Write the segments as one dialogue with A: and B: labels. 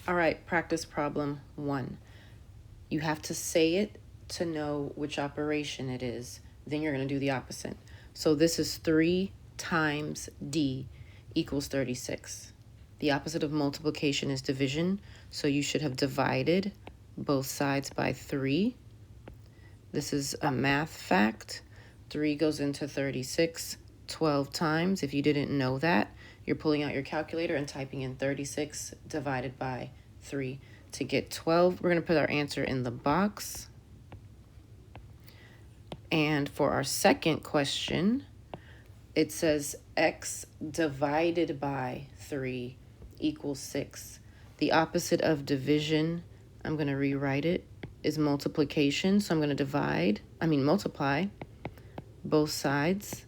A: All right, practice problem 1. You have to say it to know which operation it is. Then you're going to do the opposite. So this is 3 times D equals 36. The opposite of multiplication is division, so you should have divided both sides by 3. This is a math fact. 3 goes into 36 12 times. If you didn't know that, you're pulling out your calculator and typing in 36 divided by 3 to get 12. We're going to put our answer in the box. And for our second question, it says x divided by 3 equals 6. The opposite of division, I'm going to rewrite it, is multiplication. So I'm going to multiply both sides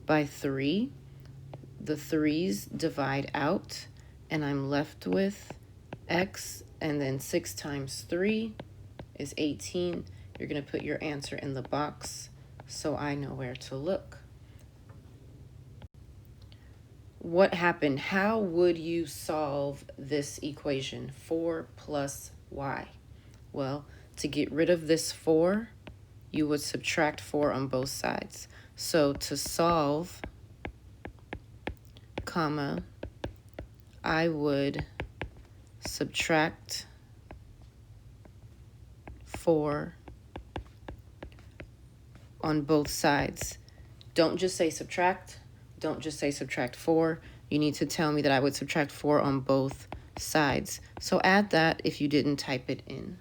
A: by 3. The 3's divide out, and I'm left with x, and then 6 times 3 is 18. You're going to put your answer in the box so I know where to look. What happened? How would you solve this equation? 4 plus y. Well, to get rid of this 4, you would subtract 4 on both sides. So to solve, I would subtract 4 on both sides. Don't just say subtract. Don't just say subtract 4. You need to tell me that I would subtract 4 on both sides. So add that if you didn't type it in.